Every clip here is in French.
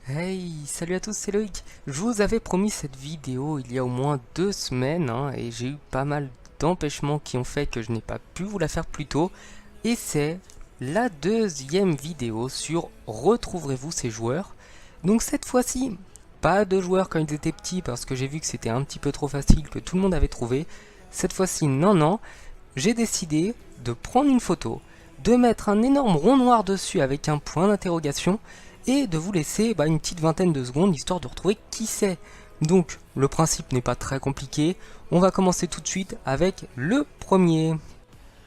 Hey, salut à tous, c'est Loïc. Je vous avais promis cette vidéo il y a au moins 2 semaines et j'ai eu pas mal d'empêchements qui ont fait que je n'ai pas pu vous la faire plus tôt. Et c'est la deuxième vidéo sur retrouverez-vous ces joueurs. Donc cette fois-ci, pas de joueurs quand ils étaient petits parce que j'ai vu que c'était un petit peu trop facile, que tout le monde avait trouvé. Cette fois-ci, non, j'ai décidé de prendre une photo, de mettre un énorme rond noir dessus avec un point d'interrogation et de vous laisser une petite vingtaine de secondes histoire de retrouver qui c'est. Donc le principe n'est pas très compliqué, on va commencer tout de suite avec le premier.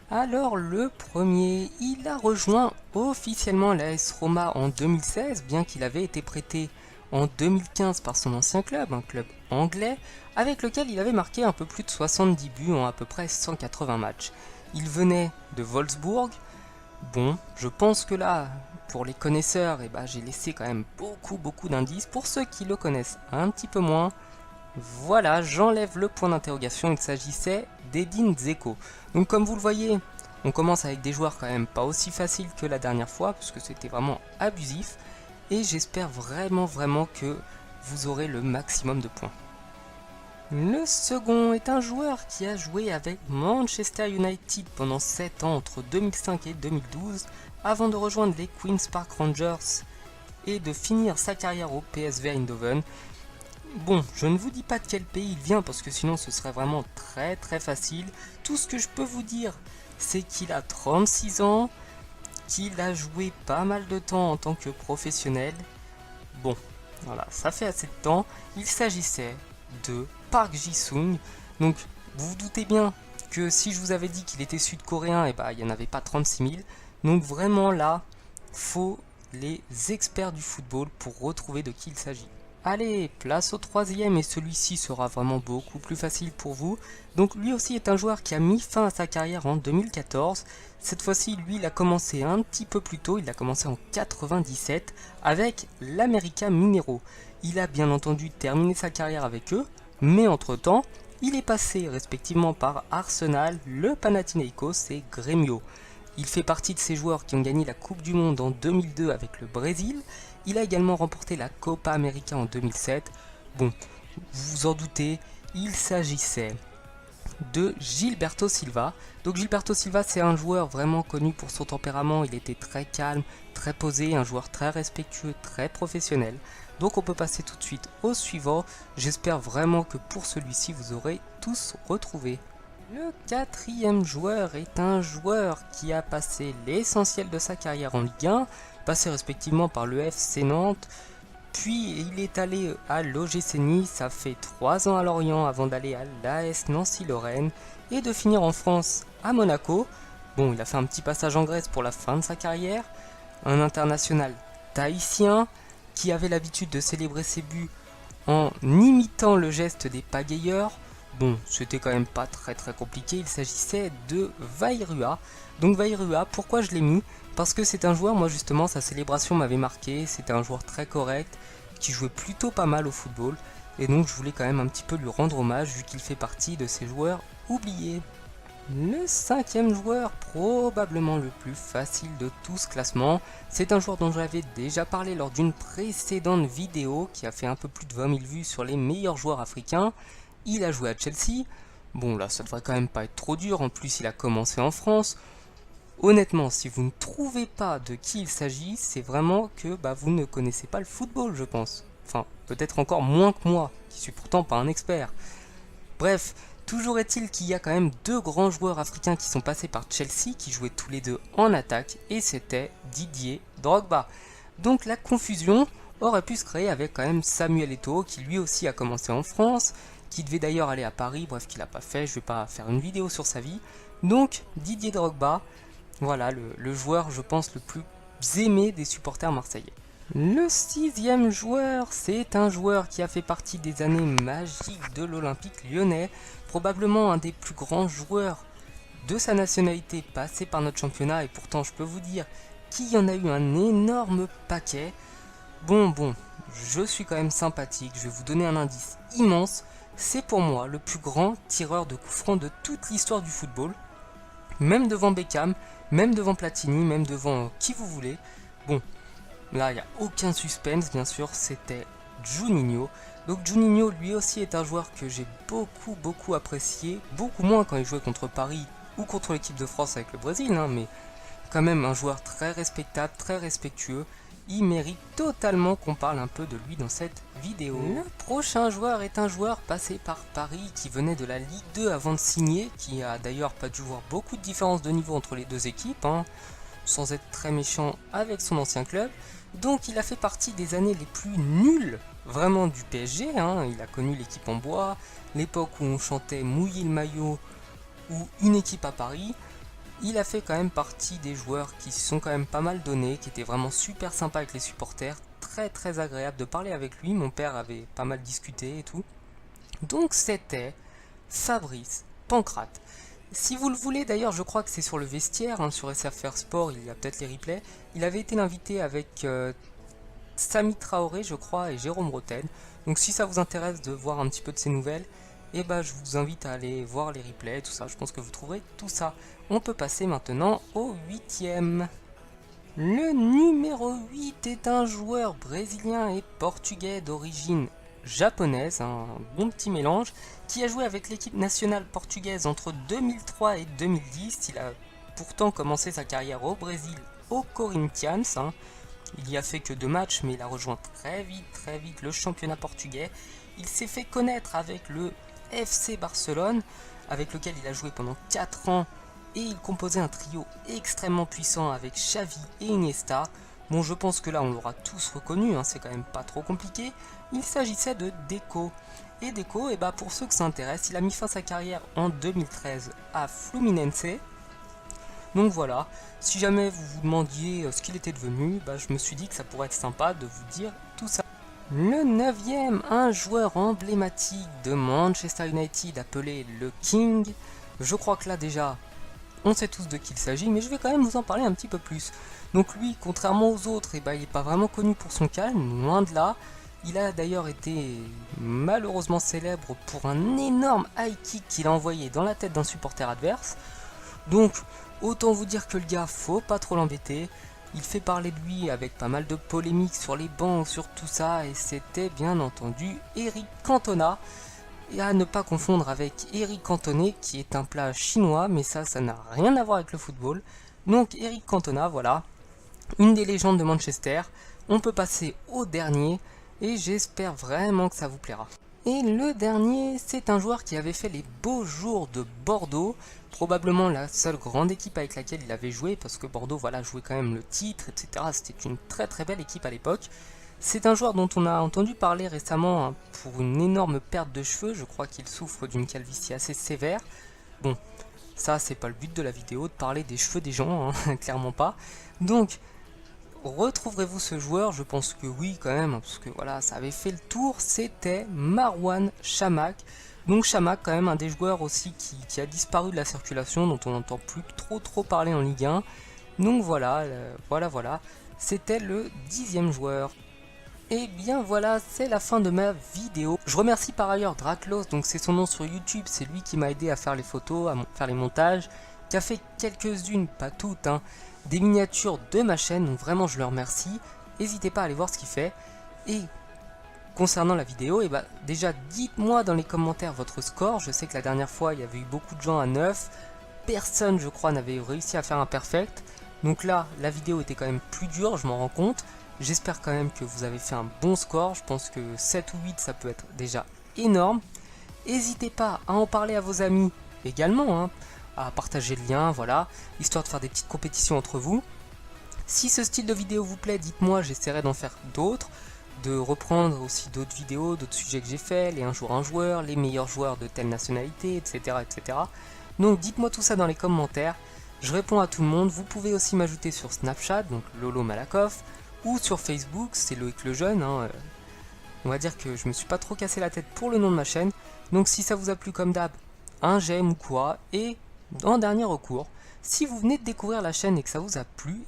Alors le premier, il a rejoint officiellement l'AS Roma en 2016, bien qu'il avait été prêté en 2015 par son ancien club, un club anglais, avec lequel il avait marqué un peu plus de 70 buts en à peu près 180 matchs. Il venait de Wolfsburg. Bon, je pense que là, pour les connaisseurs, j'ai laissé quand même beaucoup d'indices. Pour ceux qui le connaissent un petit peu moins, voilà, j'enlève le point d'interrogation, il s'agissait d'Edin Dzeko. Donc comme vous le voyez, on commence avec des joueurs quand même pas aussi faciles que la dernière fois, puisque c'était vraiment abusif, et j'espère vraiment que vous aurez le maximum de points. Le second est un joueur qui a joué avec Manchester United pendant 7 ans entre 2005 et 2012, avant de rejoindre les Queen's Park Rangers et de finir sa carrière au PSV Eindhoven. Bon, je ne vous dis pas de quel pays il vient parce que sinon ce serait vraiment très facile. Tout ce que je peux vous dire, c'est qu'il a 36 ans, qu'il a joué pas mal de temps en tant que professionnel. Bon, voilà, ça fait assez de temps. Il s'agissait de Park Ji-sung. Donc, vous vous doutez bien que si je vous avais dit qu'il était sud-coréen, il n'y en avait pas 36 000. Donc vraiment là, faut les experts du football pour retrouver de qui il s'agit. Allez, place au troisième et celui-ci sera vraiment beaucoup plus facile pour vous. Donc lui aussi est un joueur qui a mis fin à sa carrière en 2014. Cette fois-ci, lui, il a commencé un petit peu plus tôt, il a commencé en 97 avec l'América Mineiro. Il a bien entendu terminé sa carrière avec eux, mais entre-temps, il est passé respectivement par Arsenal, le Panathinaikos et Grêmio. Il fait partie de ces joueurs qui ont gagné la Coupe du Monde en 2002 avec le Brésil. Il a également remporté la Copa América en 2007. Bon, vous vous en doutez, il s'agissait de Gilberto Silva. Donc Gilberto Silva, c'est un joueur vraiment connu pour son tempérament. Il était très calme, très posé, un joueur très respectueux, très professionnel. Donc on peut passer tout de suite au suivant. J'espère vraiment que pour celui-ci, vous aurez tous retrouvé. Le quatrième joueur est un joueur qui a passé l'essentiel de sa carrière en Ligue 1, passé respectivement par le FC Nantes, puis il est allé à l'OGC Nice, ça fait 3 ans à Lorient avant d'aller à l'AS Nancy-Lorraine et de finir en France à Monaco. Bon, il a fait un petit passage en Grèce pour la fin de sa carrière, un international tahitien qui avait l'habitude de célébrer ses buts en imitant le geste des pagayeurs. Bon, c'était quand même pas très compliqué, il s'agissait de Vairua. Donc Vairua, pourquoi je l'ai mis? Parce que c'est un joueur, moi justement, sa célébration m'avait marqué, c'était un joueur très correct, qui jouait plutôt pas mal au football, et donc je voulais quand même un petit peu lui rendre hommage vu qu'il fait partie de ces joueurs oubliés. Le cinquième joueur, probablement le plus facile de tout ce classement, c'est un joueur dont j'avais déjà parlé lors d'une précédente vidéo qui a fait un peu plus de 20 000 vues sur les meilleurs joueurs africains. Il a joué à Chelsea. Bon là, ça devrait quand même pas être trop dur, en plus il a commencé en France. Honnêtement, si vous ne trouvez pas de qui il s'agit, c'est vraiment que vous ne connaissez pas le football, je pense. Enfin, peut-être encore moins que moi, qui suis pourtant pas un expert. Bref, toujours est-il qu'il y a quand même deux grands joueurs africains qui sont passés par Chelsea, qui jouaient tous les deux en attaque, et c'était Didier Drogba. Donc la confusion aurait pu se créer avec quand même Samuel Eto'o, qui lui aussi a commencé en France, qui devait d'ailleurs aller à Paris, bref, qu'il n'a pas fait, je vais pas faire une vidéo sur sa vie. Donc Didier Drogba, voilà le joueur, je pense, le plus aimé des supporters marseillais. Le sixième joueur, c'est un joueur qui a fait partie des années magiques de l'Olympique lyonnais, probablement un des plus grands joueurs de sa nationalité passé par notre championnat, et pourtant je peux vous dire qu'il y en a eu un énorme paquet. Bon, je suis quand même sympathique, je vais vous donner un indice immense, c'est pour moi le plus grand tireur de coups francs de toute l'histoire du football, même devant Beckham, même devant Platini, même devant qui vous voulez. Bon, Là, il n'y a aucun suspense, bien sûr, c'était Juninho. Donc Juninho, lui aussi, est un joueur que j'ai beaucoup apprécié. Beaucoup moins quand il jouait contre Paris ou contre l'équipe de France avec le Brésil, hein, mais quand même un joueur très respectable, très respectueux. Il mérite totalement qu'on parle un peu de lui dans cette vidéo. Le prochain joueur est un joueur passé par Paris qui venait de la Ligue 2 avant de signer, qui a d'ailleurs pas dû voir beaucoup de différence de niveau entre les deux équipes, hein, sans être très méchant avec son ancien club. Donc il a fait partie des années les plus nulles vraiment du PSG, hein. Il a connu l'équipe en bois, l'époque où on chantait mouiller le maillot ou une équipe à Paris. Il a fait quand même partie des joueurs qui se sont quand même pas mal donnés, qui étaient vraiment super sympas avec les supporters, très agréable de parler avec lui, mon père avait pas mal discuté et tout. Donc c'était Fabrice Pancrate. Si vous le voulez, d'ailleurs, je crois que c'est sur le vestiaire, hein, sur SFR Sport, il y a peut-être les replays. Il avait été l'invité avec Samy Traoré, je crois, et Jérôme Roten. Donc si ça vous intéresse de voir un petit peu de ces nouvelles, et bah je vous invite à aller voir les replays, tout ça, je pense que vous trouverez tout ça. On peut passer maintenant au 8e. Le numéro 8 est un joueur brésilien et portugais d'origine japonaise, un bon petit mélange, qui a joué avec l'équipe nationale portugaise entre 2003 et 2010. Il a pourtant commencé sa carrière au Brésil, au Corinthians. Il y a fait que 2 matchs, mais il a rejoint très vite le championnat portugais. Il s'est fait connaître avec le FC Barcelone, avec lequel il a joué pendant 4 ans, et il composait un trio extrêmement puissant avec Xavi et Iniesta. Bon, je pense que là on l'aura tous reconnu, hein, c'est quand même pas trop compliqué. Il s'agissait de Deco. Et Deco, pour ceux que ça intéresse, il a mis fin à sa carrière en 2013 à Fluminense. Donc voilà, si jamais vous vous demandiez ce qu'il était devenu, je me suis dit que ça pourrait être sympa de vous dire tout ça. Le 9e, un joueur emblématique de Manchester United appelé le King. Je crois que là déjà, on sait tous de qui il s'agit, mais je vais quand même vous en parler un petit peu plus. Donc lui, contrairement aux autres, il n'est pas vraiment connu pour son calme, loin de là. Il a d'ailleurs été malheureusement célèbre pour un énorme high kick qu'il a envoyé dans la tête d'un supporter adverse. Donc, autant vous dire que le gars, faut pas trop l'embêter. Il fait parler de lui avec pas mal de polémiques sur les bancs, sur tout ça, et c'était bien entendu Eric Cantona. Et à ne pas confondre avec Eric Cantona, qui est un plat chinois, mais ça n'a rien à voir avec le football. Donc Eric Cantona, voilà, une des légendes de Manchester. On peut passer au dernier, et j'espère vraiment que ça vous plaira. Et le dernier, c'est un joueur qui avait fait les beaux jours de Bordeaux, probablement la seule grande équipe avec laquelle il avait joué, parce que Bordeaux voilà, jouait quand même le titre, etc. C'était une très belle équipe à l'époque. C'est un joueur dont on a entendu parler récemment, hein, pour une énorme perte de cheveux. Je crois qu'il souffre d'une calvitie assez sévère. Bon, ça c'est pas le but de la vidéo, de parler des cheveux des gens, hein, clairement pas. Donc, retrouverez-vous ce joueur? Je pense que oui quand même, parce que voilà, ça avait fait le tour. C'était Marouane Chamakh. Donc Chamakh, quand même un des joueurs aussi qui a disparu de la circulation, dont on n'entend plus trop parler en Ligue 1. Donc voilà, voilà. C'était le 10e joueur. Et bien voilà, c'est la fin de ma vidéo. Je remercie par ailleurs Draclos, donc c'est son nom sur YouTube, c'est lui qui m'a aidé à faire les photos, à faire les montages, qui a fait quelques-unes, pas toutes, hein, des miniatures de ma chaîne, donc vraiment je le remercie. N'hésitez pas à aller voir ce qu'il fait. Et concernant la vidéo, déjà dites-moi dans les commentaires votre score. Je sais que la dernière fois il y avait eu beaucoup de gens à 9. Personne je crois n'avait réussi à faire un perfect. Donc là la vidéo était quand même plus dure, je m'en rends compte. J'espère quand même que vous avez fait un bon score. Je pense que 7 ou 8 ça peut être déjà énorme. N'hésitez pas à en parler à vos amis également, hein, à partager le lien, voilà, histoire de faire des petites compétitions entre vous. Si ce style de vidéo vous plaît, dites-moi, j'essaierai d'en faire d'autres, de reprendre aussi d'autres vidéos, d'autres sujets que j'ai fait, les un jour un joueur, les meilleurs joueurs de telle nationalité, etc. Donc dites-moi tout ça dans les commentaires, je réponds à tout le monde. Vous pouvez aussi m'ajouter sur Snapchat, donc Lolo Malakoff, ou sur Facebook, c'est Loïc le Jeune, hein. On va dire que je me suis pas trop cassé la tête pour le nom de ma chaîne. Donc si ça vous a plu comme d'hab, un j'aime ou quoi. Et en dernier recours, si vous venez de découvrir la chaîne et que ça vous a plu,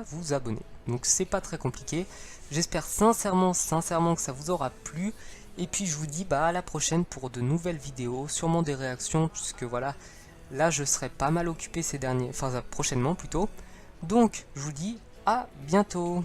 vous abonnez. Donc c'est pas très compliqué. J'espère sincèrement que ça vous aura plu. Et puis je vous dis à la prochaine pour de nouvelles vidéos, sûrement des réactions, puisque voilà, là je serai pas mal occupé prochainement plutôt. Donc je vous dis à bientôt.